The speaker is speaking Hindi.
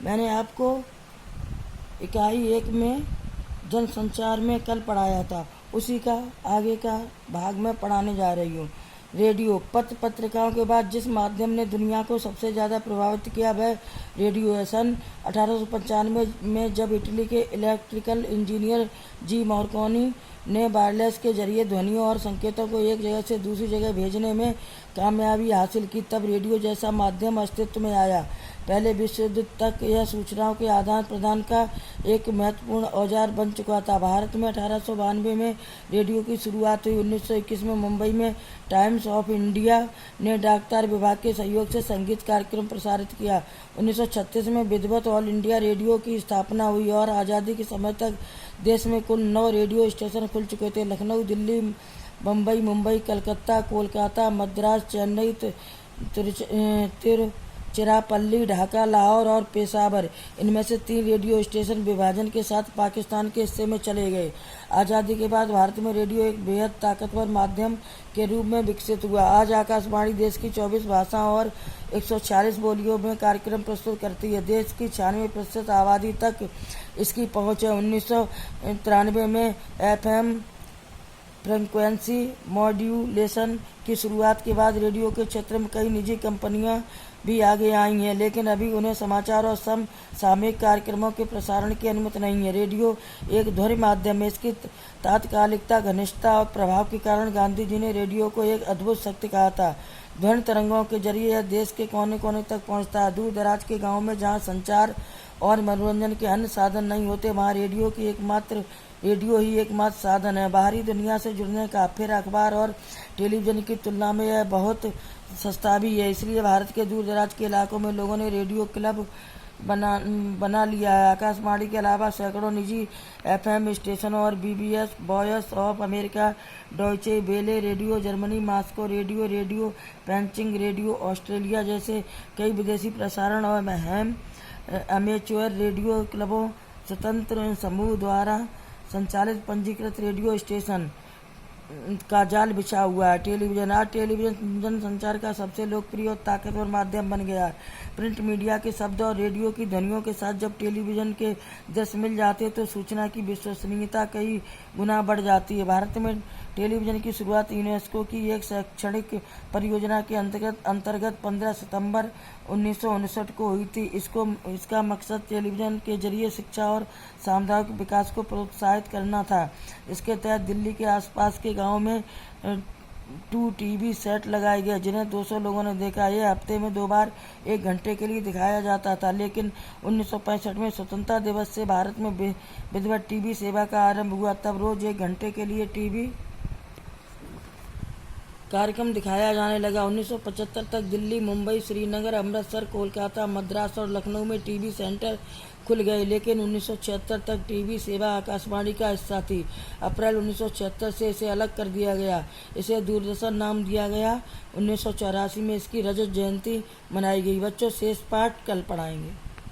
मैंने आपको इकाई 1 में जनसंचार में कल पढ़ाया था, उसी का आगे का भाग में पढ़ाने जा रही हूँ। रेडियो। पत्र पत्रिकाओं के बाद जिस माध्यम ने दुनिया को सबसे ज़्यादा प्रभावित किया वह रेडियो है। सन 1895 में जब इटली के इलेक्ट्रिकल इंजीनियर जी मार्कोनी ने वायरलेस के जरिए ध्वनियों और संकेतों को एक जगह से दूसरी जगह भेजने में कामयाबी हासिल की, तब रेडियो जैसा माध्यम अस्तित्व में आया। पहले विश्व युद्ध तक यह सूचनाओं के आदान प्रदान का एक महत्वपूर्ण औजार बन चुका था। भारत में 1892 में रेडियो की शुरुआत हुई। 1921 में मुंबई में टाइम्स ऑफ इंडिया ने डाकतार विभाग के सहयोग से संगीत कार्यक्रम प्रसारित किया। 1936 में विधिवत ऑल इंडिया रेडियो की स्थापना हुई और आज़ादी के समय तक देश में कुल 9 रेडियो स्टेशन खुल चुके थे। लखनऊ, दिल्ली, बम्बई, मुंबई, कलकत्ता, कोलकाता, मद्रास, चेन्नई, तिरुचिरापल्ली, ढाका, लाहौर और पेशावर, इनमें से 3 रेडियो स्टेशन विभाजन के साथ पाकिस्तान के हिस्से में चले गए। आज़ादी के बाद भारत में रेडियो एक बेहद ताकतवर माध्यम के रूप में विकसित हुआ। आज आकाशवाणी देश की 24 भाषाओं और 146 बोलियों में कार्यक्रम प्रस्तुत करती है। देश की 96% आबादी तक इसकी पहुंच है। 1993 में FM फ्रीक्वेंसी मॉड्यूलेशन की शुरुआत के बाद रेडियो के क्षेत्र में कई निजी कंपनियां भी आगे आई हैं, लेकिन अभी उन्हें समाचार और समसामयिक कार्यक्रमों के प्रसारण की अनुमति नहीं है। रेडियो एक ध्वनि माध्यम है। इसकी तात्कालिकता, घनिष्ठता और प्रभाव के कारण गांधी जी ने रेडियो को एक अद्भुत शक्ति कहा था। ध्वनि तरंगों के जरिए यह देश के कोने कोने तक पहुंचता है। दूर दराज के गाँव में जहाँ संचार और मनोरंजन के अन्य साधन नहीं होते, वहाँ रेडियो ही एकमात्र साधन है बाहरी दुनिया से जुड़ने का। फिर अखबार और टेलीविज़न की तुलना में यह बहुत सस्ता भी है। इसलिए भारत के दूर दराज के इलाकों में लोगों ने रेडियो क्लब बना लिया है। आकाशवाणी के अलावा सैकड़ों निजी FM स्टेशन और BBS, Voice of America, Deutsche Welle radio Germany, Moscow radio, radio Peking radio Australia जैसे कई विदेशी प्रसारण और अमेच्योर रेडियो क्लबों, स्वतंत्र समूह द्वारा संचालित पंजीकृत रेडियो स्टेशन का जाल बिछा हुआ है। टेलीविज़न। आज टेलीविज़न जनसंचार का सबसे लोकप्रिय और ताकतवर माध्यम बन गया है। प्रिंट मीडिया के शब्द और रेडियो की ध्वनियों के साथ जब टेलीविज़न के दृश्य मिल जाते हैं तो सूचना की विश्वसनीयता कई गुना बढ़ जाती है। भारत में टेलीविज़न की शुरुआत यूनेस्को की एक शैक्षणिक परियोजना के अंतर्गत 15 सितंबर 1959 को हुई थी। इसका मकसद टेलीविज़न के जरिए शिक्षा और सामुदायिक विकास को प्रोत्साहित करना था। इसके तहत दिल्ली के आसपास के गाँव में 2 TV सेट लगाए गए, जिन्हें 200 लोगों ने देखा। यह हफ्ते में 2 बार 1 घंटे के लिए दिखाया जाता था। लेकिन 1965 में स्वतंत्रता दिवस से भारत में विधिवत TV सेवा का आरंभ हुआ। तब रोज 1 घंटे के लिए TV कार्यक्रम दिखाया जाने लगा। 1975 तक दिल्ली, मुंबई, श्रीनगर, अमृतसर, कोलकाता, मद्रास और लखनऊ में TV सेंटर खुल गए, लेकिन 1976 तक TV सेवा आकाशवाणी का हिस्सा थी। अप्रैल 1976 से इसे अलग कर दिया गया। इसे दूरदर्शन नाम दिया गया। 1984 में इसकी रजत जयंती मनाई गई। बच्चों, शेष पाठ कल पढ़ाएंगे।